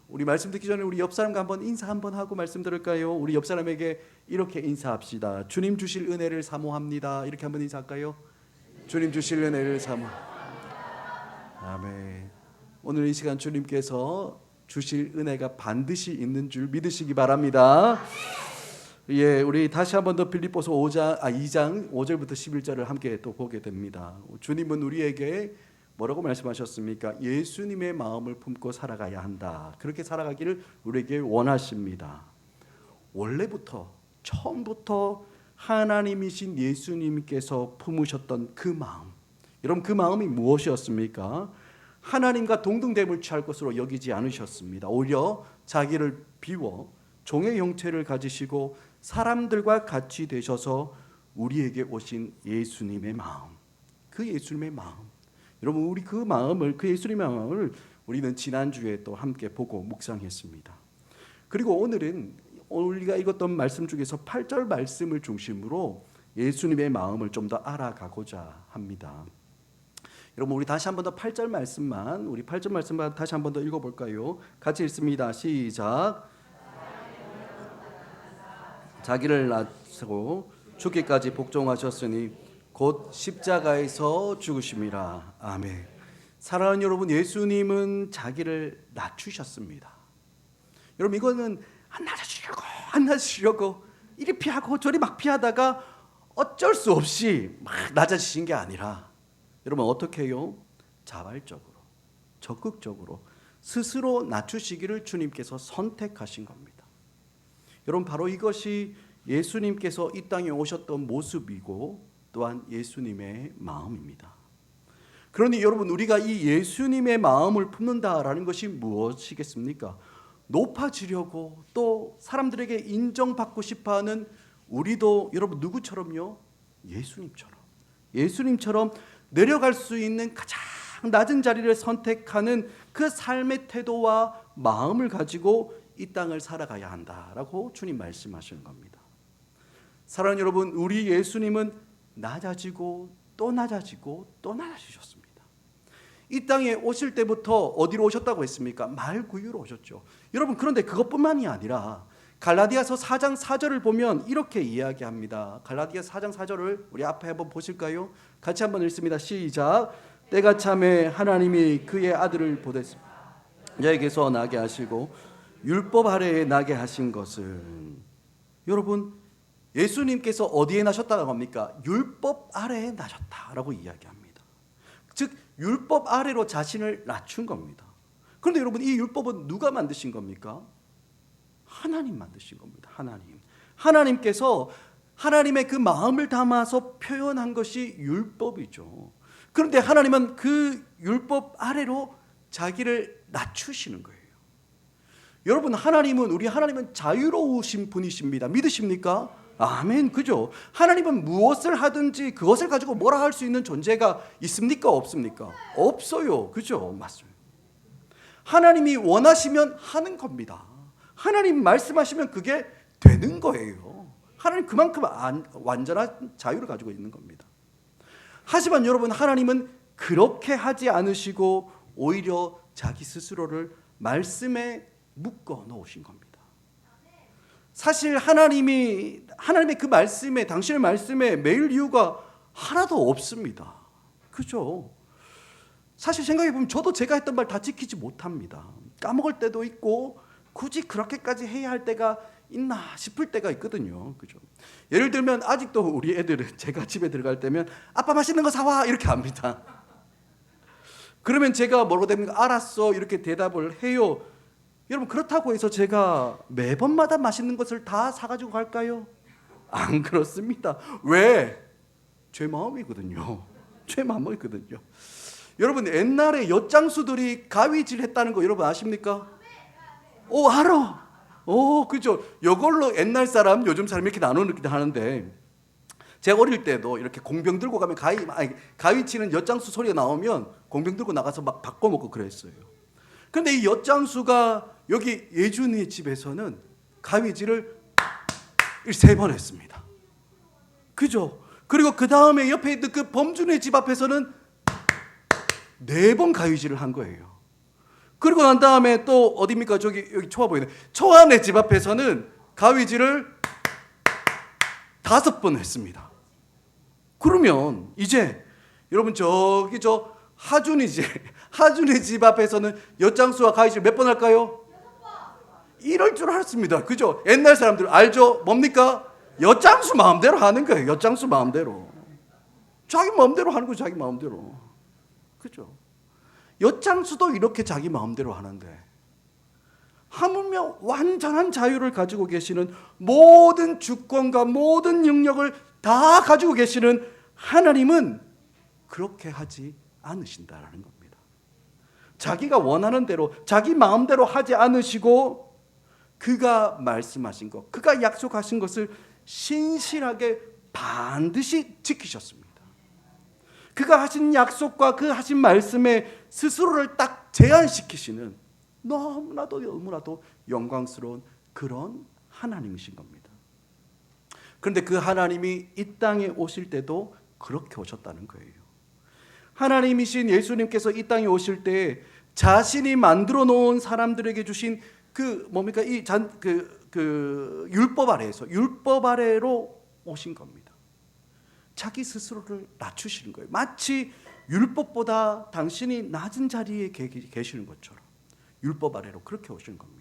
우리 말씀 듣기 전에 우리 옆 사람과 한번 인사 한번 하고 말씀 들을까요? 우리 옆 사람에게 이렇게 인사합시다. 주님 주실 은혜를 사모합니다. 이렇게 한번 인사할까요? 주님 주실 은혜를 사모. 아멘. 오늘 이 시간 주님께서 주실 은혜가 반드시 있는 줄 믿으시기 바랍니다. 예, 우리 다시 한번 더 빌립보서 2장 5절부터 11절을 함께 또 보게 됩니다. 주님은 우리에게 뭐라고 말씀하셨습니까? 예수님의 마음을 품고 살아가야 한다. 그렇게 살아가기를 우리에게 원하십니다. 원래부터 처음부터 하나님이신 예수님께서 품으셨던 그 마음, 여러분 그 마음이 무엇이었습니까? 하나님과 동등됨을 취할 것으로 여기지 않으셨습니다. 오히려 자기를 비워 종의 형체를 가지시고 사람들과 같이 되셔서 우리에게 오신 예수님의 마음, 그 예수님의 마음, 여러분 우리 그 마음을, 그 예수님의 마음을 우리는 지난주에 또 함께 보고 묵상했습니다. 그리고 오늘은 우리가 읽었던 말씀 중에서 8절 말씀을 중심으로 예수님의 마음을 좀 더 알아가고자 합니다. 여러분 우리 다시 한번 더 8절 말씀만 다시 한번 더 읽어볼까요? 같이 읽습니다. 시작. 자기를 낮추고 죽기까지 복종하셨으니 곧 십자가에서 죽으심이라. 아멘. 사랑하는 여러분, 예수님은 자기를 낮추셨습니다. 여러분 이거는 안 낮아지려고 이리 피하고 저리 막 피하다가 어쩔 수 없이 막 낮아지신 게 아니라, 여러분 어떻게 해요? 자발적으로, 적극적으로 스스로 낮추시기를 주님께서 선택하신 겁니다. 여러분 바로 이것이 예수님께서 이 땅에 오셨던 모습이고 또한 예수님의 마음입니다. 그러니 여러분 우리가 이 예수님의 마음을 품는다라는 것이 무엇이겠습니까? 높아지려고 또 사람들에게 인정받고 싶어하는 우리도 여러분 누구처럼요? 예수님처럼 내려갈 수 있는 가장 낮은 자리를 선택하는 그 삶의 태도와 마음을 가지고 이 땅을 살아가야 한다라고 주님 말씀하시는 겁니다. 사랑하는 여러분, 우리 예수님은 낮아지고 또 낮아지고 또 낮아지셨습니다. 이 땅에 오실 때부터 어디로 오셨다고 했습니까? 말구유로 오셨죠. 여러분 그런데 그것뿐만이 아니라 갈라디아서 4장 4절을 보면 이렇게 이야기합니다. 갈라디아서 4장 4절을 우리 앞에 한번 보실까요? 같이 한번 읽습니다. 시작. 때가 참에 하나님이 그의 아들을 보냈습니다. 여에게서 나게 하시고 율법 아래에 나게 하신 것은, 여러분 예수님께서 어디에 나셨다고 합니까? 율법 아래에 나셨다라고 이야기합니다. 즉 율법 아래로 자신을 낮춘 겁니다. 그런데 여러분 이 율법은 누가 만드신 겁니까? 하나님 만드신 겁니다. 하나님께서 하나님의 그 마음을 담아서 표현한 것이 율법이죠. 그런데 하나님은 그 율법 아래로 자기를 낮추시는 거예요. 여러분 우리 하나님은 자유로우신 분이십니다. 믿으십니까? 아멘. 그죠? 하나님은 무엇을 하든지 그것을 가지고 뭐라 할 수 있는 존재가 있습니까? 없습니까? 없어요. 그죠? 맞습니다. 하나님이 원하시면 하는 겁니다. 하나님 말씀하시면 그게 되는 거예요. 하나님 그만큼 완전한 자유를 가지고 있는 겁니다. 하지만 여러분 하나님은 그렇게 하지 않으시고 오히려 자기 스스로를 말씀에 묶어 놓으신 겁니다. 사실 하나님의 그 말씀에, 당신의 말씀에 매일 이유가 하나도 없습니다. 그죠? 사실 생각해 보면 저도 제가 했던 말 다 지키지 못합니다. 까먹을 때도 있고 굳이 그렇게까지 해야 할 때가 있나 싶을 때가 있거든요. 그죠? 예를 들면 아직도 우리 애들은 제가 집에 들어갈 때면 아빠 맛있는 거 사와 이렇게 합니다. 그러면 제가 뭐라고 됩니까? 알았어 이렇게 대답을 해요. 여러분 그렇다고 해서 제가 매번마다 맛있는 것을 다 사가지고 갈까요? 안 그렇습니다. 왜? 제 마음이거든요. 여러분 옛날에 엿장수들이 가위질 했다는 거 여러분 아십니까? 알아. 그죠? 이걸로 옛날 사람 요즘 사람 이렇게 나누긴 하는데, 제가 어릴 때도 이렇게 공병 들고 가면 가위 치는 엿장수 소리가 나오면 공병 들고 나가서 막 바꿔먹고 그랬어요. 그런데 이 엿장수가 여기 예준이의 집에서는 가위질을 3번 했습니다. 그죠? 그리고 그 다음에 옆에 있는 그 범준의 집 앞에서는 4번 가위질을 한 거예요. 그리고 난 다음에 또 어디입니까? 여기 초아 보이네. 초아네 집 앞에서는 가위질을 5번 했습니다. 그러면 이제 여러분 저기 하준이 집 앞에서는 엿장수와 가위질 몇 번 할까요? 이럴 줄 알았습니다. 그죠? 옛날 사람들 알죠? 뭡니까? 엿장수 마음대로 하는 거예요. 엿장수 마음대로. 자기 마음대로 하는 거예요. 자기 마음대로. 그죠? 엿장수도 이렇게 자기 마음대로 하는데 하물며 완전한 자유를 가지고 계시는, 모든 주권과 모든 능력을 다 가지고 계시는 하나님은 그렇게 하지 않으신다라는 겁니다. 자기가 원하는 대로 자기 마음대로 하지 않으시고 그가 말씀하신 것, 그가 약속하신 것을 신실하게 반드시 지키셨습니다. 그가 하신 약속과 그 하신 말씀에 스스로를 딱 제한시키시는 너무나도 영광스러운 그런 하나님이신 겁니다. 그런데 그 하나님이 이 땅에 오실 때도 그렇게 오셨다는 거예요. 하나님이신 예수님께서 이 땅에 오실 때 자신이 만들어 놓은 사람들에게 주신 율법 아래로 오신 겁니다. 자기 스스로를 낮추시는 거예요. 마치 율법보다 당신이 낮은 자리에 계시는 것처럼 율법 아래로 그렇게 오신 겁니다.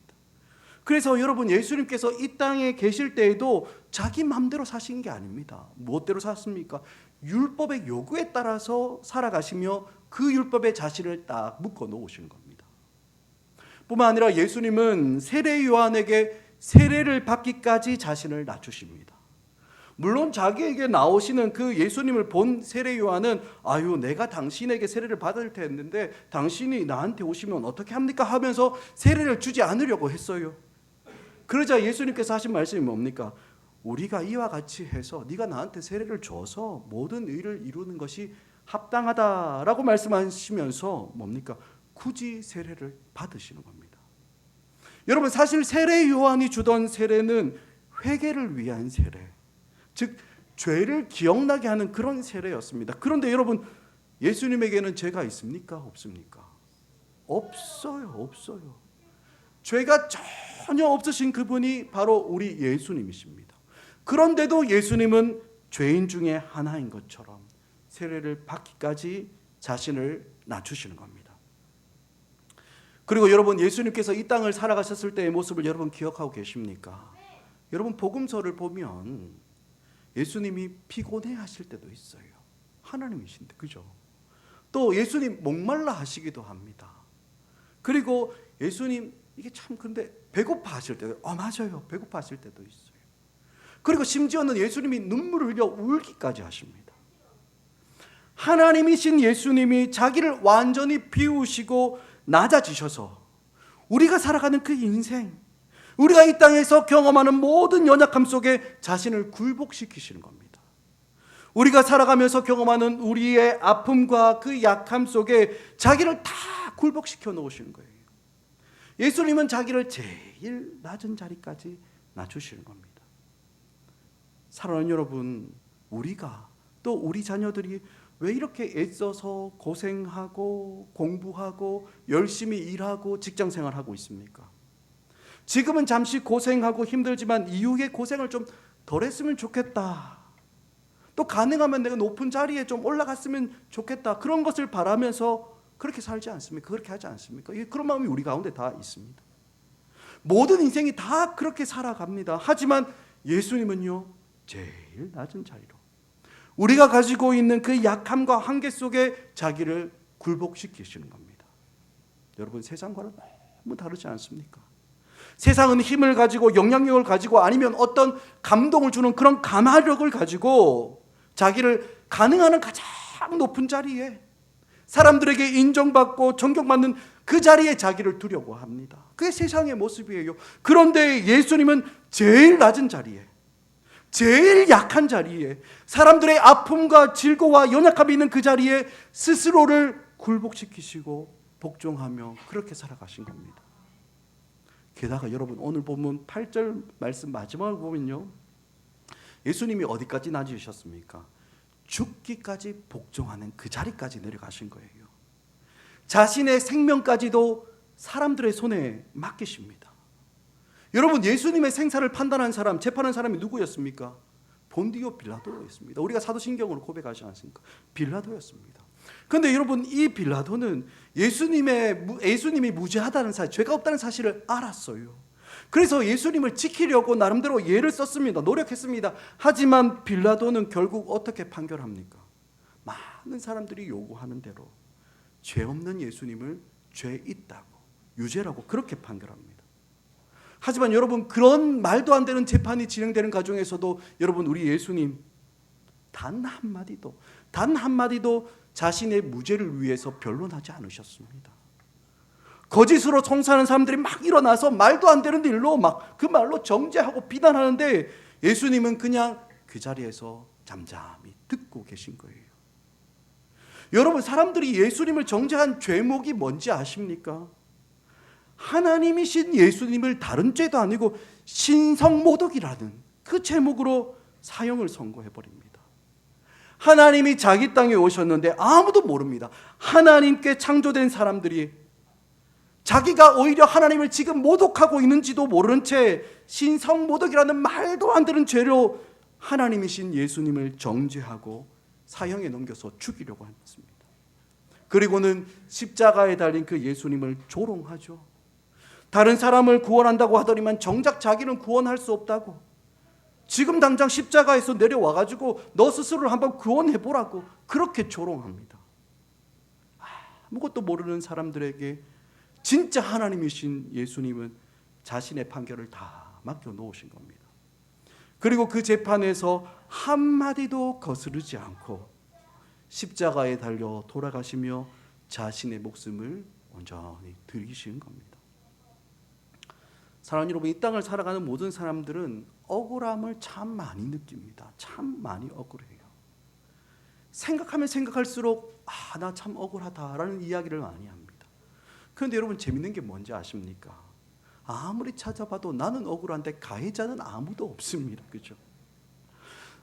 그래서 여러분, 예수님께서 이 땅에 계실 때에도 자기 마음대로 사신 게 아닙니다. 무엇대로 사십니까? 율법의 요구에 따라서 살아가시며 그 율법에 자신을 딱 묶어 놓으시는 겁니다. 뿐만 아니라 예수님은 세례 요한에게 세례를 받기까지 자신을 낮추십니다. 물론 자기에게 나오시는 그 예수님을 본 세례 요한은 내가 당신에게 세례를 받을 텐데 당신이 나한테 오시면 어떻게 합니까? 하면서 세례를 주지 않으려고 했어요. 그러자 예수님께서 하신 말씀이 뭡니까? 우리가 이와 같이 해서 네가 나한테 세례를 줘서 모든 의를 이루는 것이 합당하다라고 말씀하시면서 뭡니까? 굳이 세례를 받으시는 겁니다. 여러분, 사실 세례 요한이 주던 세례는 회개를 위한 세례, 즉 죄를 기억나게 하는 그런 세례였습니다. 그런데 여러분, 예수님에게는 죄가 있습니까? 없습니까? 없어요. 죄가 전혀 없으신 그분이 바로 우리 예수님이십니다. 그런데도 예수님은 죄인 중에 하나인 것처럼 세례를 받기까지 자신을 낮추시는 겁니다. 그리고 여러분, 예수님께서 이 땅을 살아가셨을 때의 모습을 여러분 기억하고 계십니까? 여러분, 복음서를 보면 예수님이 피곤해 하실 때도 있어요. 하나님이신데, 그죠? 또 예수님 목말라 하시기도 합니다. 그리고 예수님 이게 참 근데 배고파 하실 때도, 맞아요, 배고파 하실 때도 있어요. 그리고 심지어는 예수님이 눈물을 흘려 울기까지 하십니다. 하나님이신 예수님이 자기를 완전히 비우시고 낮아지셔서 우리가 살아가는 그 인생, 우리가 이 땅에서 경험하는 모든 연약함 속에 자신을 굴복시키시는 겁니다. 우리가 살아가면서 경험하는 우리의 아픔과 그 약함 속에 자기를 다 굴복시켜 놓으시는 거예요. 예수님은 자기를 제일 낮은 자리까지 낮추시는 겁니다. 사랑하는 여러분, 우리가 또 우리 자녀들이 왜 이렇게 애써서 고생하고 공부하고 열심히 일하고 직장생활하고 있습니까? 지금은 잠시 고생하고 힘들지만 이후에 고생을 좀 덜 했으면 좋겠다. 또 가능하면 내가 높은 자리에 좀 올라갔으면 좋겠다. 그런 것을 바라면서 그렇게 살지 않습니까? 그렇게 하지 않습니까? 그런 마음이 우리 가운데 다 있습니다. 모든 인생이 다 그렇게 살아갑니다. 하지만 예수님은요, 제일 낮은 자리로 우리가 가지고 있는 그 약함과 한계 속에 자기를 굴복시키시는 겁니다. 여러분, 세상과는 너무 다르지 않습니까? 세상은 힘을 가지고 영향력을 가지고 아니면 어떤 감동을 주는 그런 감화력을 가지고 자기를 가능한 가장 높은 자리에, 사람들에게 인정받고 존경받는 그 자리에 자기를 두려고 합니다. 그게 세상의 모습이에요. 그런데 예수님은 제일 낮은 자리에, 제일 약한 자리에, 사람들의 아픔과 질고와 연약함이 있는 그 자리에 스스로를 굴복시키시고 복종하며 그렇게 살아가신 겁니다. 게다가 여러분, 오늘 보면 8절 말씀 마지막을 보면요, 예수님이 어디까지 낮으셨습니까? 죽기까지 복종하는 그 자리까지 내려가신 거예요. 자신의 생명까지도 사람들의 손에 맡기십니다. 여러분, 예수님의 생사를 판단한 사람, 재판한 사람이 누구였습니까? 본디오 빌라도였습니다. 우리가 사도신경으로 고백하지 않습니까? 빌라도였습니다. 그런데 여러분, 이 빌라도는 예수님이 무죄하다는 사실, 죄가 없다는 사실을 알았어요. 그래서 예수님을 지키려고 나름대로 예를 썼습니다. 노력했습니다. 하지만 빌라도는 결국 어떻게 판결합니까? 많은 사람들이 요구하는 대로 죄 없는 예수님을 죄 있다고, 유죄라고 그렇게 판결합니다. 하지만 여러분, 그런 말도 안 되는 재판이 진행되는 과정에서도 여러분, 우리 예수님 단 한마디도 자신의 무죄를 위해서 변론하지 않으셨습니다. 거짓으로 송사하는 사람들이 막 일어나서 말도 안 되는 일로 막 그 말로 정죄하고 비난하는데 예수님은 그냥 그 자리에서 잠잠히 듣고 계신 거예요. 여러분, 사람들이 예수님을 정죄한 죄목이 뭔지 아십니까? 하나님이신 예수님을 다른 죄도 아니고 신성모독이라는 그 제목으로 사형을 선고해버립니다. 하나님이 자기 땅에 오셨는데 아무도 모릅니다. 하나님께 창조된 사람들이 자기가 오히려 하나님을 지금 모독하고 있는지도 모르는 채 신성모독이라는 말도 안 되는 죄로 하나님이신 예수님을 정죄하고 사형에 넘겨서 죽이려고 했습니다. 그리고는 십자가에 달린 그 예수님을 조롱하죠. 다른 사람을 구원한다고 하더니만 정작 자기는 구원할 수 없다고, 지금 당장 십자가에서 내려와가지고 너 스스로를 한번 구원해보라고 그렇게 조롱합니다. 아무것도 모르는 사람들에게 진짜 하나님이신 예수님은 자신의 판결을 다 맡겨놓으신 겁니다. 그리고 그 재판에서 한마디도 거스르지 않고 십자가에 달려 돌아가시며 자신의 목숨을 온전히 드리신 겁니다. 사랑하는 여러분, 이 땅을 살아가는 모든 사람들은 억울함을 참 많이 느낍니다. 참 많이 억울해요. 생각하면 생각할수록 나 참 억울하다라는 이야기를 많이 합니다. 그런데 여러분, 재밌는 게 뭔지 아십니까? 아무리 찾아봐도 나는 억울한데 가해자는 아무도 없습니다. 그렇죠?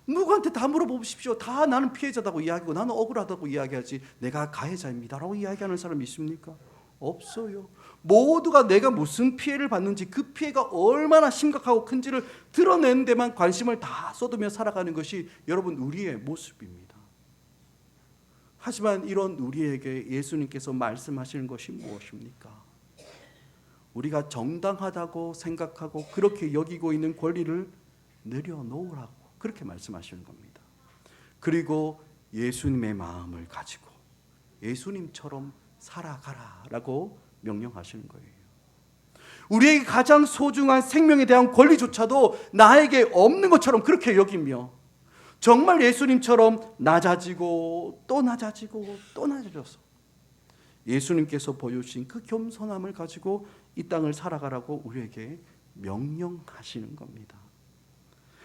누구한테 다 물어보십시오. 다 나는 피해자다고 이야기하고 나는 억울하다고 이야기하지 내가 가해자입니다라고 이야기하는 사람이 있습니까? 없어요. 모두가 내가 무슨 피해를 받는지, 그 피해가 얼마나 심각하고 큰지를 드러내는 데만 관심을 다 쏟으며 살아가는 것이 여러분, 우리의 모습입니다. 하지만 이런 우리에게 예수님께서 말씀하시는 것이 무엇입니까? 우리가 정당하다고 생각하고 그렇게 여기고 있는 권리를 내려놓으라고 그렇게 말씀하시는 겁니다. 그리고 예수님의 마음을 가지고 예수님처럼 살아가라라고 명령하시는 거예요. 우리에게 가장 소중한 생명에 대한 권리조차도 나에게 없는 것처럼 그렇게 여기며 정말 예수님처럼 낮아지고 또 낮아지고 또 낮아져서 예수님께서 보여주신 그 겸손함을 가지고 이 땅을 살아가라고 우리에게 명령하시는 겁니다.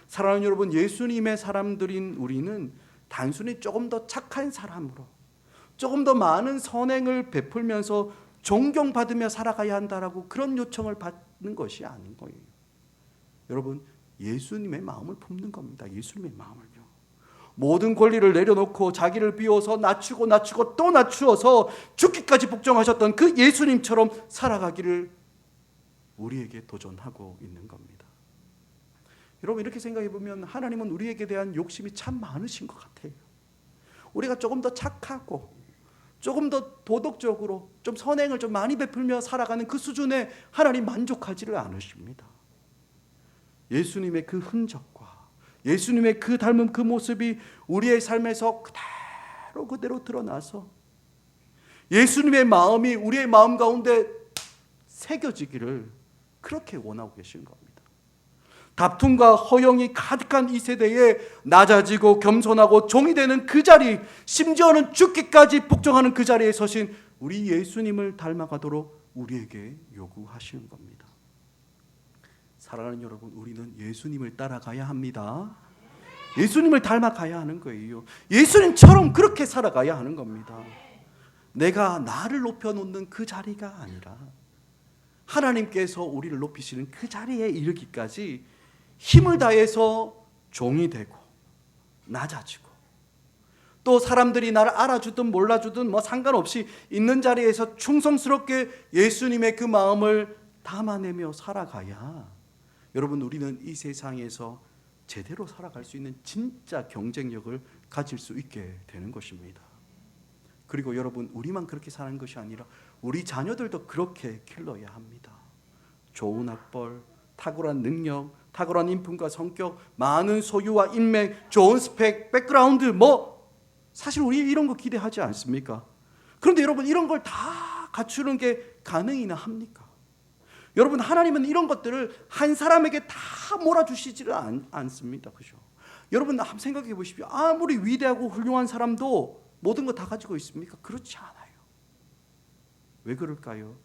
사랑하는 여러분, 예수님의 사람들인 우리는 단순히 조금 더 착한 사람으로 조금 더 많은 선행을 베풀면서 존경받으며 살아가야 한다라고 그런 요청을 받는 것이 아닌 거예요. 여러분, 예수님의 마음을 품는 겁니다. 예수님의 마음을요. 모든 권리를 내려놓고 자기를 비워서 낮추고 또 낮추어서 죽기까지 복종하셨던 그 예수님처럼 살아가기를 우리에게 도전하고 있는 겁니다. 여러분, 이렇게 생각해 보면 하나님은 우리에게 대한 욕심이 참 많으신 것 같아요. 우리가 조금 더 착하고 조금 더 도덕적으로 좀 선행을 좀 많이 베풀며 살아가는 그 수준에 하나님 만족하지를 않으십니다. 예수님의 그 흔적과 예수님의 그 닮은 그 모습이 우리의 삶에서 그대로 드러나서 예수님의 마음이 우리의 마음 가운데 새겨지기를 그렇게 원하고 계신 겁니다. 다툼과 허영이 가득한 이 세대에 낮아지고 겸손하고 종이 되는 그 자리, 심지어는 죽기까지 복종하는 그 자리에 서신 우리 예수님을 닮아가도록 우리에게 요구하시는 겁니다. 사랑하는 여러분, 우리는 예수님을 따라가야 합니다. 예수님을 닮아가야 하는 거예요. 예수님처럼 그렇게 살아가야 하는 겁니다. 내가 나를 높여놓는 그 자리가 아니라 하나님께서 우리를 높이시는 그 자리에 이르기까지 힘을 다해서 종이 되고 낮아지고 또 또 사람들이 나를 알아주든 몰라주든 뭐 상관없이 있는 자리에서 충성스럽게 예수님의 그 마음을 담아내며 살아가야 여러분 우리는 이 세상에서 제대로 살아갈 수 있는 진짜 경쟁력을 가질 수 있게 되는 것입니다. 그리고 여러분 우리만 그렇게 사는 것이 아니라 우리 자녀들도 그렇게 길러야 합니다. 좋은 학벌, 탁월한 능력, 탁월한 인품과 성격, 많은 소유와 인맥, 좋은 스펙, 백그라운드 뭐 사실 우리 이런 거 기대하지 않습니까? 그런데 여러분 이런 걸 다 갖추는 게 가능이나 합니까? 여러분 하나님은 이런 것들을 한 사람에게 다 몰아주시지를 않습니다. 그죠? 여러분 한번 생각해 보십시오. 아무리 위대하고 훌륭한 사람도 모든 거 다 가지고 있습니까? 그렇지 않아요. 왜 그럴까요?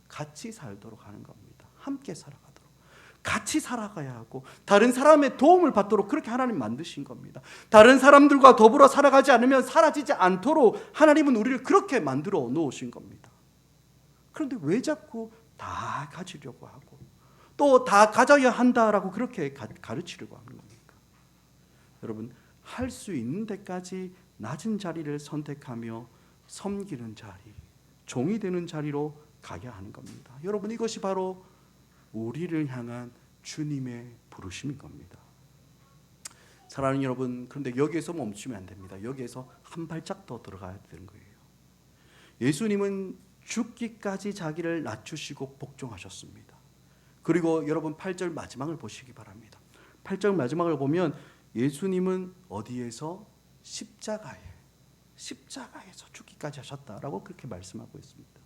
같이 살도록 하는 겁니다. 함께 살아가도록. 같이 살아가야 하고 다른 사람의 도움을 받도록 그렇게 하나님 만드신 겁니다. 다른 사람들과 더불어 살아가지 않으면 사라지지 않도록 하나님은 우리를 그렇게 만들어 놓으신 겁니다. 그런데 왜 자꾸 다 가지려고 하고 또 다 가져야 한다라고 그렇게 가르치려고 하는 겁니까? 여러분 할 수 있는 데까지 낮은 자리를 선택하며 섬기는 자리, 종이 되는 자리로 가야 하는 겁니다. 여러분 이것이 바로 우리를 향한 주님의 부르심인 겁니다. 사랑하는 여러분, 그런데 여기에서 멈추면 안 됩니다. 여기에서 한 발짝 더 들어가야 되는 거예요. 예수님은 죽기까지 자기를 낮추시고 복종하셨습니다. 그리고 여러분 8절 마지막을 보시기 바랍니다. 8절 마지막을 보면 예수님은 어디에서? 십자가에서 죽기까지 하셨다라고 그렇게 말씀하고 있습니다.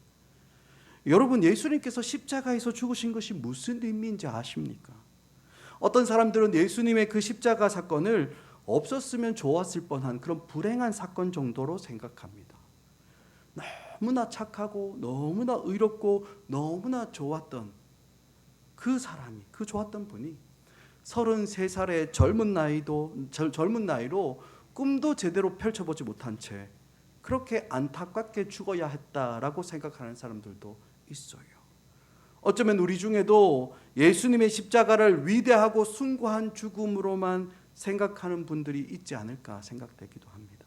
여러분 예수님께서 십자가에서 죽으신 것이 무슨 의미인지 아십니까? 어떤 사람들은 예수님의 그 십자가 사건을 없었으면 좋았을 뻔한 그런 불행한 사건 정도로 생각합니다. 너무나 착하고 너무나 의롭고 너무나 좋았던 그 사람이, 그 좋았던 분이 33살의 젊은 나이로 꿈도 제대로 펼쳐보지 못한 채 그렇게 안타깝게 죽어야 했다라고 생각하는 사람들도 있어요. 어쩌면 우리 중에도 예수님의 십자가를 위대하고 숭고한 죽음으로만 생각하는 분들이 있지 않을까 생각되기도 합니다.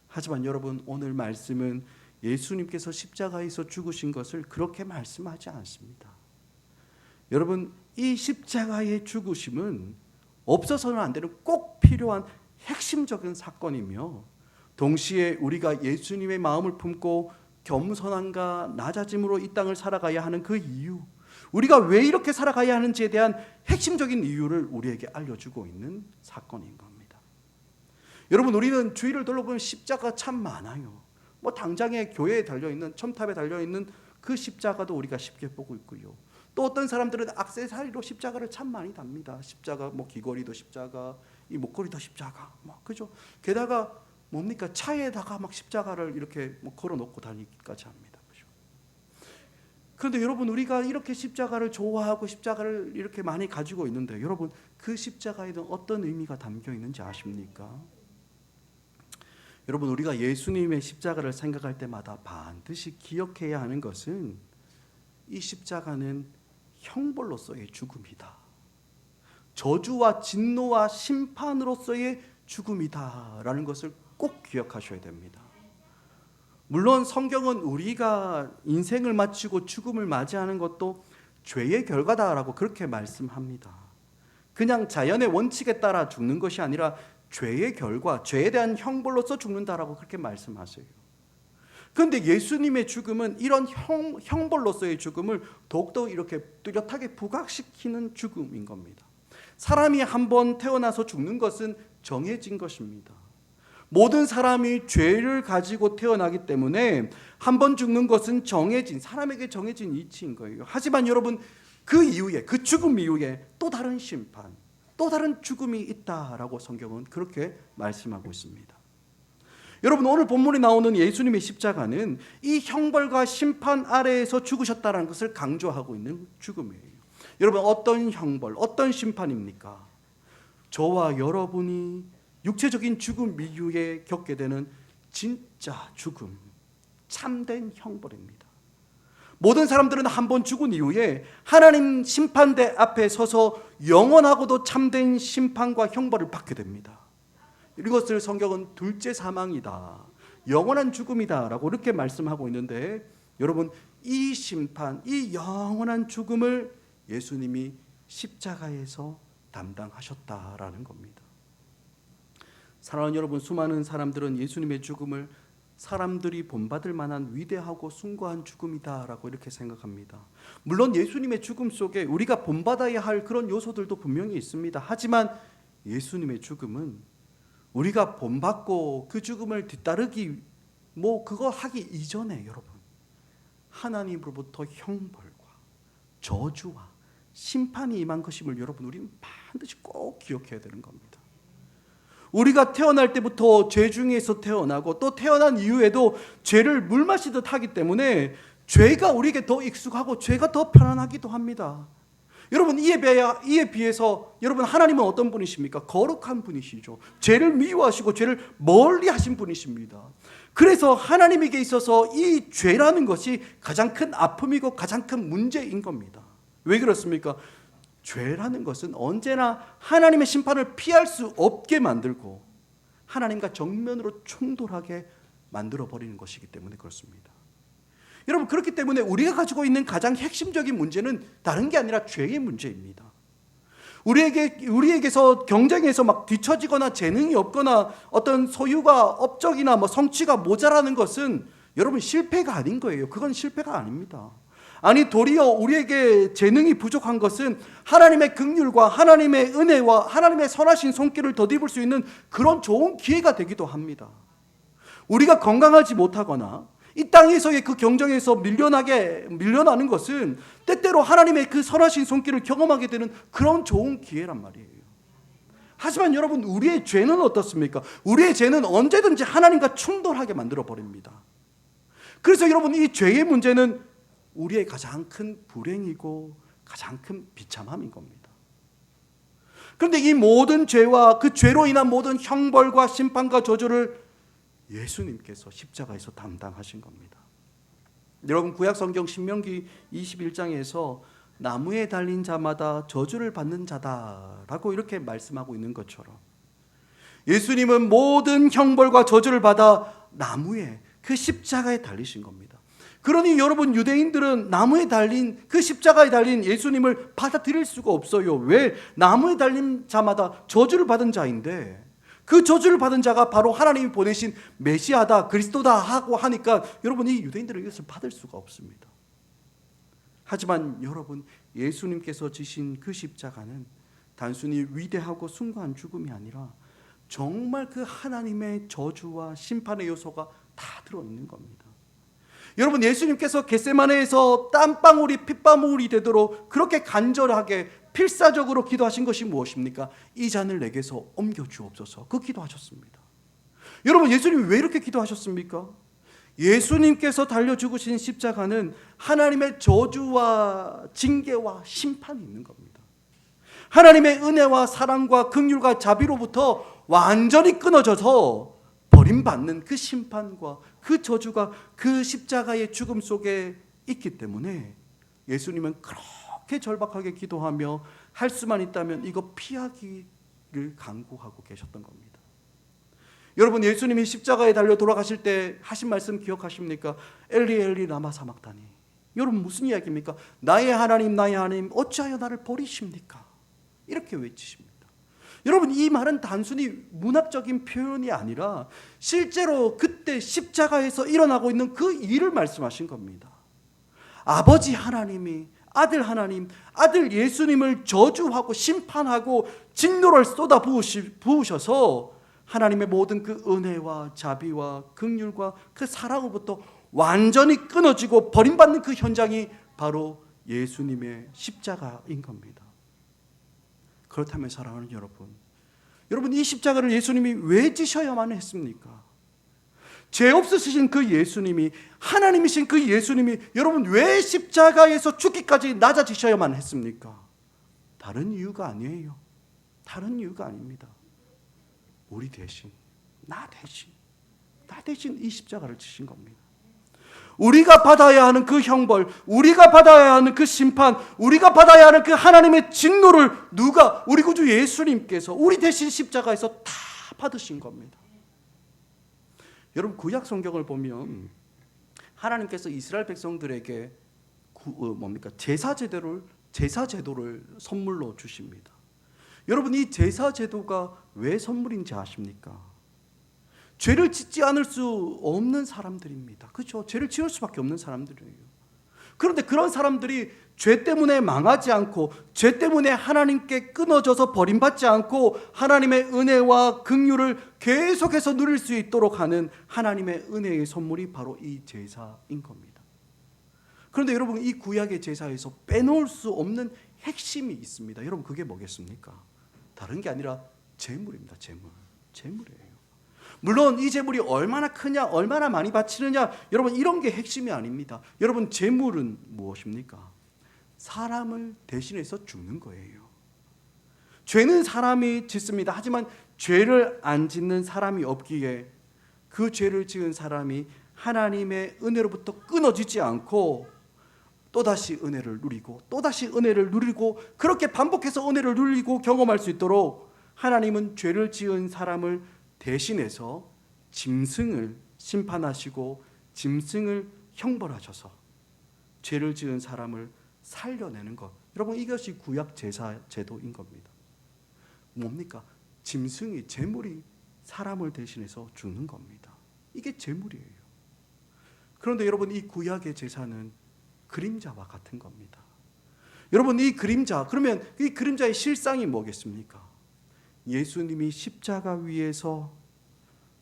하지만 여러분 오늘 말씀은 예수님께서 십자가에서 죽으신 것을 그렇게 말씀하지 않습니다. 여러분 이 십자가의 죽으심은 없어서는 안 되는 꼭 필요한 핵심적인 사건이며 동시에 우리가 예수님의 마음을 품고 겸손함과 낮아짐으로 이 땅을 살아가야 하는 그 이유, 우리가 왜 이렇게 살아가야 하는지에 대한 핵심적인 이유를 우리에게 알려주고 있는 사건인 겁니다. 여러분 우리는 주위를 둘러보면 십자가 참 많아요. 뭐 당장에 교회에 달려있는, 첨탑에 달려있는 그 십자가도 우리가 쉽게 보고 있고요. 또 어떤 사람들은 액세서리로 십자가를 참 많이 답니다. 십자가 뭐 귀걸이도 십자가, 이 목걸이도 십자가, 뭐 그죠? 게다가 뭡니까? 차에다가 막 십자가를 이렇게 뭐 걸어놓고 다니기까지 합니다. 그죠? 그런데 여러분 우리가 이렇게 십자가를 좋아하고 십자가를 이렇게 많이 가지고 있는데 여러분 그 십자가에는 어떤 의미가 담겨 있는지 아십니까? 여러분 우리가 예수님의 십자가를 생각할 때마다 반드시 기억해야 하는 것은 이 십자가는 형벌로서의 죽음이다. 저주와 진노와 심판으로서의 죽음이다라는 것을 꼭 기억하셔야 됩니다. 물론 성경은 우리가 인생을 마치고 죽음을 맞이하는 것도 죄의 결과다라고 그렇게 말씀합니다. 그냥 자연의 원칙에 따라 죽는 것이 아니라 죄의 결과, 죄에 대한 형벌로서 죽는다라고 그렇게 말씀하세요. 그런데 예수님의 죽음은 이런 형벌로서의 죽음을 더욱더 이렇게 뚜렷하게 부각시키는 죽음인 겁니다. 사람이 한번 태어나서 죽는 것은 정해진 것입니다. 모든 사람이 죄를 가지고 태어나기 때문에 한 번 죽는 것은 사람에게 정해진 이치인 거예요. 하지만 여러분 그 이후에, 그 죽음 이후에 또 다른 심판, 또 다른 죽음이 있다라고 성경은 그렇게 말씀하고 있습니다. 여러분 오늘 본문에 나오는 예수님의 십자가는 이 형벌과 심판 아래에서 죽으셨다는 것을 강조하고 있는 죽음이에요. 여러분 어떤 형벌, 어떤 심판입니까? 저와 여러분이 육체적인 죽음 이후에 겪게 되는 진짜 죽음, 참된 형벌입니다. 모든 사람들은 한 번 죽은 이후에 하나님 심판대 앞에 서서 영원하고도 참된 심판과 형벌을 받게 됩니다. 이것을 성경은 둘째 사망이다, 영원한 죽음이다라고 이렇게 말씀하고 있는데, 여러분 이 심판, 이 영원한 죽음을 예수님이 십자가에서 담당하셨다라는 겁니다. 사랑하는 여러분, 수많은 사람들은 예수님의 죽음을 사람들이 본받을 만한 위대하고 숭고한 죽음이다라고 이렇게 생각합니다. 물론 예수님의 죽음 속에 우리가 본받아야 할 그런 요소들도 분명히 있습니다. 하지만 예수님의 죽음은 우리가 본받고 그 죽음을 뒤따르기 그거 하기 이전에 여러분, 하나님으로부터 형벌과 저주와 심판이 임한 것임을 여러분, 우리는 반드시 꼭 기억해야 되는 겁니다. 우리가 태어날 때부터 죄 중에서 태어나고 또 태어난 이후에도 죄를 물 마시듯 하기 때문에 죄가 우리에게 더 익숙하고 죄가 더 편안하기도 합니다. 여러분 이에 비해서 여러분, 하나님은 어떤 분이십니까? 거룩한 분이시죠. 죄를 미워하시고 죄를 멀리 하신 분이십니다. 그래서 하나님에게 있어서 이 죄라는 것이 가장 큰 아픔이고 가장 큰 문제인 겁니다. 왜 그렇습니까? 죄라는 것은 언제나 하나님의 심판을 피할 수 없게 만들고 하나님과 정면으로 충돌하게 만들어버리는 것이기 때문에 그렇습니다. 여러분, 그렇기 때문에 우리가 가지고 있는 가장 핵심적인 문제는 다른 게 아니라 죄의 문제입니다. 우리에게서 경쟁에서 막 뒤처지거나 재능이 없거나 어떤 소유가 업적이나 성취가 모자라는 것은 여러분 실패가 아닌 거예요. 그건 실패가 아닙니다. 아니, 도리어 우리에게 재능이 부족한 것은 하나님의 긍휼과 하나님의 은혜와 하나님의 선하신 손길을 덧입을 수 있는 그런 좋은 기회가 되기도 합니다. 우리가 건강하지 못하거나 이 땅에서의 그 경쟁에서 밀려나는 것은 때때로 하나님의 그 선하신 손길을 경험하게 되는 그런 좋은 기회란 말이에요. 하지만 여러분, 우리의 죄는 어떻습니까? 우리의 죄는 언제든지 하나님과 충돌하게 만들어 버립니다. 그래서 여러분, 이 죄의 문제는 우리의 가장 큰 불행이고 가장 큰 비참함인 겁니다. 그런데 이 모든 죄와 그 죄로 인한 모든 형벌과 심판과 저주를 예수님께서 십자가에서 담당하신 겁니다. 여러분, 구약 성경 신명기 21장에서 나무에 달린 자마다 저주를 받는 자다라고 이렇게 말씀하고 있는 것처럼 예수님은 모든 형벌과 저주를 받아 나무에, 그 십자가에 달리신 겁니다. 그러니 여러분, 유대인들은 나무에 달린, 그 십자가에 달린 예수님을 받아들일 수가 없어요. 왜? 나무에 달린 자마다 저주를 받은 자인데, 그 저주를 받은 자가 바로 하나님이 보내신 메시아다, 그리스도다 하고 하니까 여러분, 이 유대인들은 이것을 받을 수가 없습니다. 하지만 여러분, 예수님께서 지신 그 십자가는 단순히 위대하고 숭고한 죽음이 아니라 정말 그 하나님의 저주와 심판의 요소가 다 들어있는 겁니다. 여러분, 예수님께서 겟세마네에서 땀방울이 핏방울이 되도록 그렇게 간절하게 필사적으로 기도하신 것이 무엇입니까? 이 잔을 내게서 옮겨주옵소서, 그 기도하셨습니다. 여러분, 예수님이 왜 이렇게 기도하셨습니까? 예수님께서 달려 죽으신 십자가는 하나님의 저주와 징계와 심판이 있는 겁니다. 하나님의 은혜와 사랑과 긍휼과 자비로부터 완전히 끊어져서 버림받는 그 심판과 그 저주가 그 십자가의 죽음 속에 있기 때문에 예수님은 그렇게 절박하게 기도하며 할 수만 있다면 이거 피하기를 간구하고 계셨던 겁니다. 여러분, 예수님이 십자가에 달려 돌아가실 때 하신 말씀 기억하십니까? 엘리 엘리 라마 사막다니. 여러분, 무슨 이야기입니까? 나의 하나님, 나의 하나님, 어찌하여 나를 버리십니까? 이렇게 외치십니다. 여러분, 이 말은 단순히 문학적인 표현이 아니라 실제로 그때 십자가에서 일어나고 있는 그 일을 말씀하신 겁니다. 아버지 하나님이 아들 하나님, 아들 예수님을 저주하고 심판하고 진노를 쏟아 부으셔서 하나님의 모든 그 은혜와 자비와 긍휼과 그 사랑으로부터 완전히 끊어지고 버림받는 그 현장이 바로 예수님의 십자가인 겁니다. 그렇다면 사랑하는 여러분, 이 십자가를 예수님이 왜 지셔야만 했습니까? 죄 없으신 그 예수님이, 하나님이신 그 예수님이 여러분 왜 십자가에서 죽기까지 낮아지셔야만 했습니까? 다른 이유가 아니에요. 다른 이유가 아닙니다. 우리 대신, 나 대신 이 십자가를 지신 겁니다. 우리가 받아야 하는 그 형벌, 우리가 받아야 하는 그 심판, 우리가 받아야 하는 그 하나님의 진노를 누가? 우리 구주 예수님께서 우리 대신 십자가에서 다 받으신 겁니다. 여러분 구약 성경을 보면 하나님께서 이스라엘 백성들에게 제사 제도를 선물로 주십니다. 여러분 이 제사 제도가 왜 선물인지 아십니까? 죄를 짓지 않을 수 없는 사람들입니다. 그렇죠? 죄를 지을 수밖에 없는 사람들이에요. 그런데 그런 사람들이 죄 때문에 망하지 않고 죄 때문에 하나님께 끊어져서 버림받지 않고 하나님의 은혜와 긍휼을 계속해서 누릴 수 있도록 하는 하나님의 은혜의 선물이 바로 이 제사인 겁니다. 그런데 여러분 이 구약의 제사에서 빼놓을 수 없는 핵심이 있습니다. 여러분 그게 뭐겠습니까? 다른 게 아니라 제물입니다. 제물이에요. 물론 이 제물이 얼마나 크냐 얼마나 많이 바치느냐 여러분 이런 게 핵심이 아닙니다. 여러분 제물은 무엇입니까? 사람을 대신해서 죽는 거예요. 죄는 사람이 짓습니다. 하지만 죄를 안 짓는 사람이 없기에 그 죄를 지은 사람이 하나님의 은혜로부터 끊어지지 않고 또다시 은혜를 누리고 또다시 은혜를 누리고 그렇게 반복해서 은혜를 누리고 경험할 수 있도록 하나님은 죄를 지은 사람을 대신해서 짐승을 심판하시고 짐승을 형벌하셔서 죄를 지은 사람을 살려내는 것. 여러분 이것이 구약 제사 제도인 겁니다. 뭡니까? 짐승이 제물이 사람을 대신해서 죽는 겁니다. 이게 제물이에요. 그런데 여러분 이 구약의 제사는 그림자와 같은 겁니다. 여러분 이 그림자 그러면 이 그림자의 실상이 뭐겠습니까? 예수님이 십자가 위에서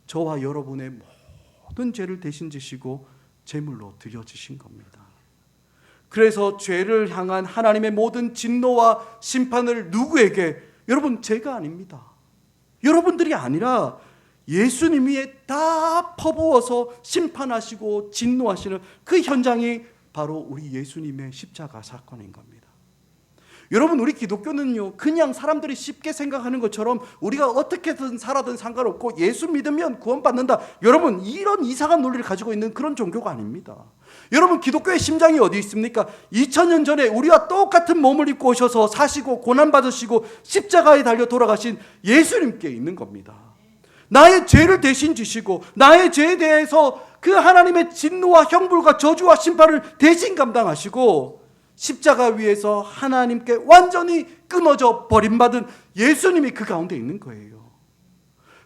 저와 여러분의 모든 죄를 대신 지시고 제물로 드려지신 겁니다. 그래서 죄를 향한 하나님의 모든 진노와 심판을 누구에게? 여러분 제가 아닙니다. 여러분들이 아니라 예수님이 다 퍼부어서 심판하시고 진노하시는 그 현장이 바로 우리 예수님의 십자가 사건인 겁니다. 여러분 우리 기독교는요 그냥 사람들이 쉽게 생각하는 것처럼 우리가 어떻게든 살아든 상관없고 예수 믿으면 구원받는다, 여러분 이런 이상한 논리를 가지고 있는 그런 종교가 아닙니다. 여러분 기독교의 심장이 어디 있습니까? 2000년 전에 우리와 똑같은 몸을 입고 오셔서 사시고 고난받으시고 십자가에 달려 돌아가신 예수님께 있는 겁니다. 나의 죄를 대신 지시고 나의 죄에 대해서 그 하나님의 진노와 형벌과 저주와 심판을 대신 감당하시고 십자가 위에서 하나님께 완전히 끊어져 버림받은 예수님이 그 가운데 있는 거예요.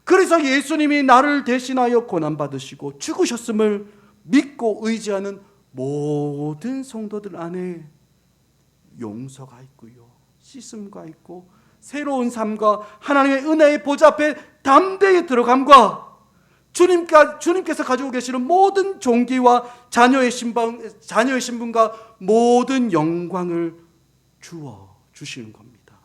그래서 예수님이 나를 대신하여 고난받으시고 죽으셨음을 믿고 의지하는 모든 성도들 안에 용서가 있고요, 씻음과 있고 새로운 삶과 하나님의 은혜의 보좌 앞에 담대히 들어감과 주님께서 가지고 계시는 모든 종기와 자녀의 신분과 모든 영광을 주어 주시는 겁니다.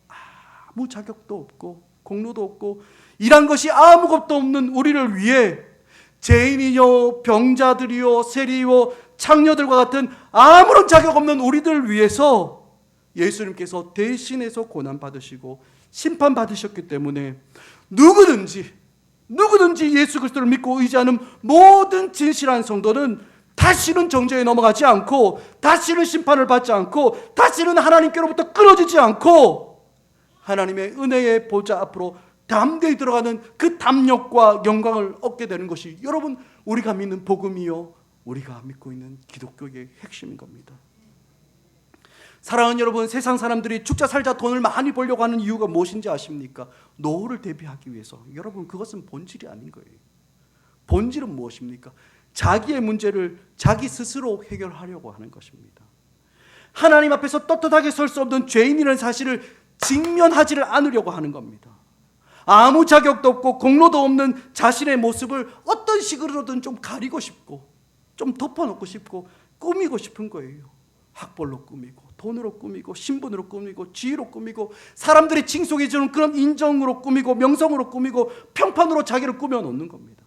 아무 자격도 없고 공로도 없고 일한 것이 아무것도 없는 우리를 위해 죄인이요 병자들이요 세리요 창녀들과 같은 아무런 자격 없는 우리들을 위해서 예수님께서 대신해서 고난받으시고 심판받으셨기 때문에 누구든지 예수 그리스도를 믿고 의지하는 모든 진실한 성도는 다시는 정죄에 넘어가지 않고 다시는 심판을 받지 않고 다시는 하나님께로부터 끊어지지 않고 하나님의 은혜의 보좌 앞으로 담대히 들어가는 그 담력과 영광을 얻게 되는 것이 여러분 우리가 믿는 복음이요 우리가 믿고 있는 기독교의 핵심인 겁니다. 사랑하는 여러분, 세상 사람들이 죽자 살자 돈을 많이 벌려고 하는 이유가 무엇인지 아십니까? 노후를 대비하기 위해서. 여러분 그것은 본질이 아닌 거예요. 본질은 무엇입니까? 자기의 문제를 자기 스스로 해결하려고 하는 것입니다. 하나님 앞에서 떳떳하게 설 수 없는 죄인이라는 사실을 직면하지를 않으려고 하는 겁니다. 아무 자격도 없고 공로도 없는 자신의 모습을 어떤 식으로든 좀 가리고 싶고 좀 덮어놓고 싶고 꾸미고 싶은 거예요. 학벌로 꾸미고 돈으로 꾸미고 신분으로 꾸미고 지위로 꾸미고 사람들이 칭송해주는 그런 인정으로 꾸미고 명성으로 꾸미고 평판으로 자기를 꾸며놓는 겁니다.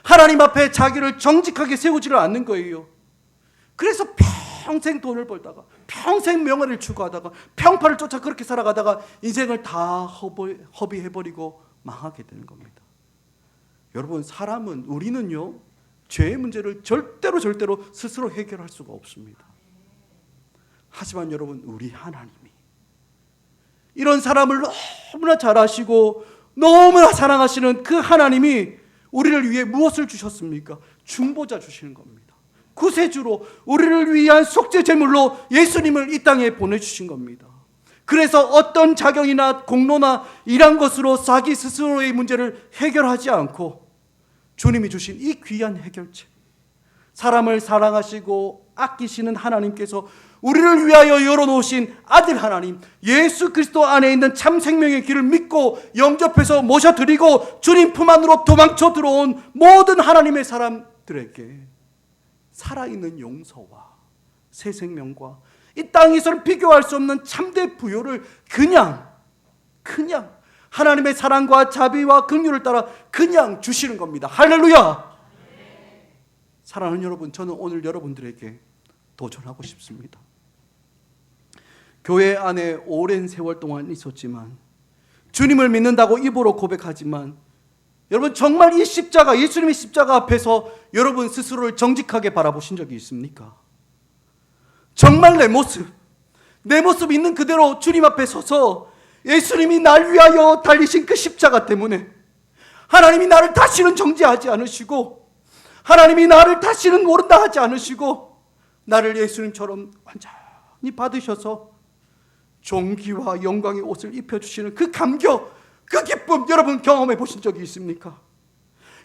하나님 앞에 자기를 정직하게 세우지를 않는 거예요. 그래서 평생 돈을 벌다가 평생 명예를 추구하다가 평판을 쫓아 그렇게 살아가다가 인생을 다 허비해버리고 망하게 되는 겁니다. 여러분 우리는요 죄의 문제를 절대로 스스로 해결할 수가 없습니다. 하지만 여러분 우리 하나님이 이런 사람을 너무나 잘 아시고 너무나 사랑하시는 그 하나님이 우리를 위해 무엇을 주셨습니까? 중보자 주시는 겁니다. 구세주로 우리를 위한 속죄 제물로 예수님을 이 땅에 보내주신 겁니다. 그래서 어떤 자격이나 공로나 이런 것으로 자기 스스로의 문제를 해결하지 않고 주님이 주신 이 귀한 해결책, 사람을 사랑하시고 아끼시는 하나님께서 우리를 위하여 열어놓으신 아들 하나님 예수 그리스도 안에 있는 참 생명의 길을 믿고 영접해서 모셔드리고 주님 품 안으로 도망쳐 들어온 모든 하나님의 사람들에게 살아있는 용서와 새 생명과 이 땅에서는 비교할 수 없는 참된 부요를 그냥 하나님의 사랑과 자비와 긍휼을 따라 그냥 주시는 겁니다. 할렐루야. 사랑하는 여러분, 저는 오늘 여러분들에게 도전하고 싶습니다. 교회 안에 오랜 세월 동안 있었지만 주님을 믿는다고 입으로 고백하지만 여러분 정말 이 십자가, 예수님의 십자가 앞에서 여러분 스스로를 정직하게 바라보신 적이 있습니까? 정말 내 모습 있는 그대로 주님 앞에 서서 예수님이 날 위하여 달리신 그 십자가 때문에 하나님이 나를 다시는 정죄하지 않으시고 하나님이 나를 다시는 모른다 하지 않으시고 나를 예수님처럼 완전히 받으셔서 존귀와 영광의 옷을 입혀주시는 그 감격, 그 기쁨 여러분 경험해 보신 적이 있습니까?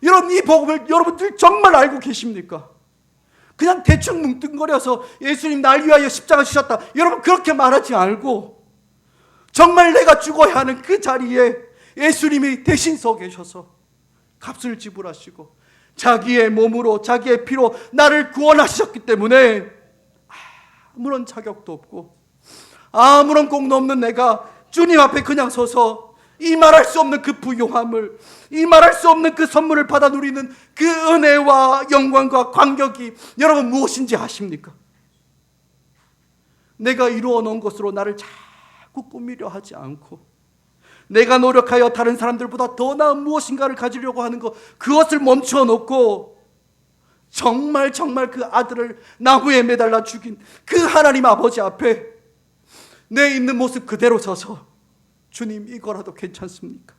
여러분 이 복음을 여러분들 정말 알고 계십니까? 그냥 대충 뭉뚱거려서 예수님 날 위하여 십자가 지셨다 여러분 그렇게 말하지 않고 정말 내가 죽어야 하는 그 자리에 예수님이 대신 서 계셔서 값을 지불하시고 자기의 몸으로 자기의 피로 나를 구원하셨기 때문에 아무런 자격도 없고 아무런 공도 없는 내가 주님 앞에 그냥 서서 이 말할 수 없는 그 부요함을, 이 말할 수 없는 그 선물을 받아 누리는 그 은혜와 영광과 감격이 여러분 무엇인지 아십니까? 내가 이루어 놓은 것으로 나를 자꾸 꾸미려 하지 않고 내가 노력하여 다른 사람들보다 더 나은 무엇인가를 가지려고 하는 것, 그것을 멈춰 놓고 정말 그 아들을 나무에 매달라 죽인 그 하나님 아버지 앞에 내 있는 모습 그대로 서서 주님 이거라도 괜찮습니까?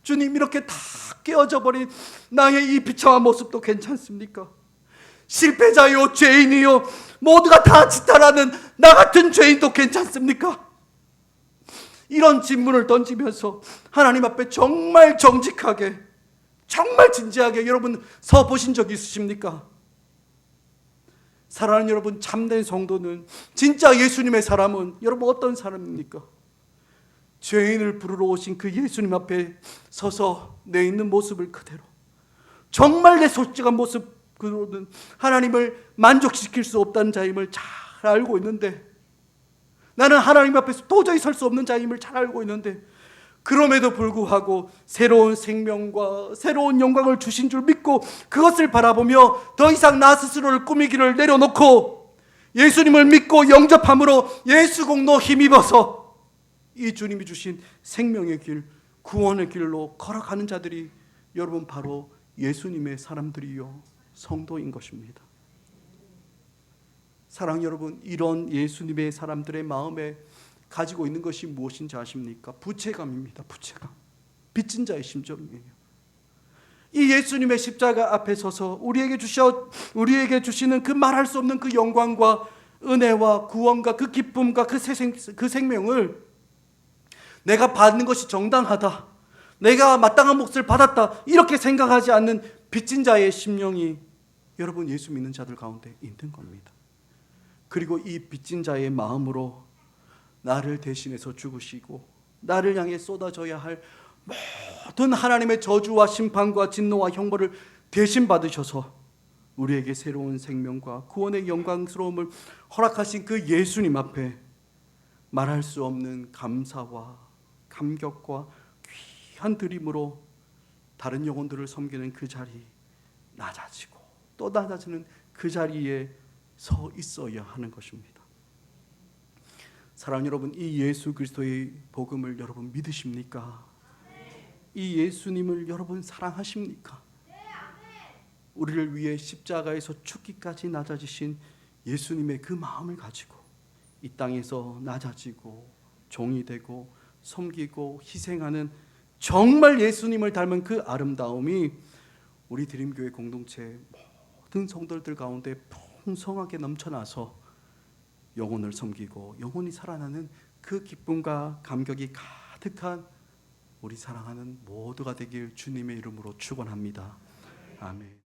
주님 이렇게 다 깨어져 버린 나의 이 비참한 모습도 괜찮습니까? 실패자요 죄인이요 모두가 다 지탄하는 나 같은 죄인도 괜찮습니까? 이런 질문을 던지면서 하나님 앞에 정말 정직하게 정말 진지하게 여러분 서 보신 적 있으십니까? 사랑하는 여러분, 참된 성도는 진짜 예수님의 사람은 여러분 어떤 사람입니까? 죄인을 부르러 오신 그 예수님 앞에 서서 내 있는 모습을 그대로 정말 내 솔직한 모습으로는 하나님을 만족시킬 수 없다는 자임을 잘 알고 있는데 나는 하나님 앞에서 도저히 설 수 없는 자임을 잘 알고 있는데 그럼에도 불구하고 새로운 생명과 새로운 영광을 주신 줄 믿고 그것을 바라보며 더 이상 나 스스로를 꾸미기를 내려놓고 예수님을 믿고 영접함으로 예수 공로 힘입어서 이 주님이 주신 생명의 길, 구원의 길로 걸어가는 자들이 여러분 바로 예수님의 사람들이요 성도인 것입니다. 사랑 여러분, 이런 예수님의 사람들의 마음에 가지고 있는 것이 무엇인지 아십니까? 부채감입니다. 부채감. 빚진 자의 심정이에요. 이 예수님의 십자가 앞에 서서 우리에게 주시는 그 말할 수 없는 그 영광과 은혜와 구원과 그 기쁨과 그 생명을 내가 받는 것이 정당하다, 내가 마땅한 몫을 받았다 이렇게 생각하지 않는 빚진 자의 심령이 여러분 예수 믿는 자들 가운데 있는 겁니다. 그리고 이 빚진 자의 마음으로 나를 대신해서 죽으시고 나를 향해 쏟아져야 할 모든 하나님의 저주와 심판과 진노와 형벌을 대신 받으셔서 우리에게 새로운 생명과 구원의 영광스러움을 허락하신 그 예수님 앞에 말할 수 없는 감사와 감격과 귀한 드림으로 다른 영혼들을 섬기는 그 자리, 낮아지고 또 낮아지는 그 자리에 서 있어야 하는 것입니다. 사랑하는 여러분, 이 예수 그리스도의 복음을 여러분 믿으십니까? 이 예수님을 여러분 사랑하십니까? 우리를 위해 십자가에서 죽기까지 낮아지신 예수님의 그 마음을 가지고 이 땅에서 낮아지고 종이 되고 섬기고 희생하는 정말 예수님을 닮은 그 아름다움이 우리 드림교회 공동체 모든 성도들 가운데 풍성하게 넘쳐나서 영혼을 섬기고 영혼이 살아나는 그 기쁨과 감격이 가득한 우리 사랑하는 모두가 되길 주님의 이름으로 축원합니다. 아멘.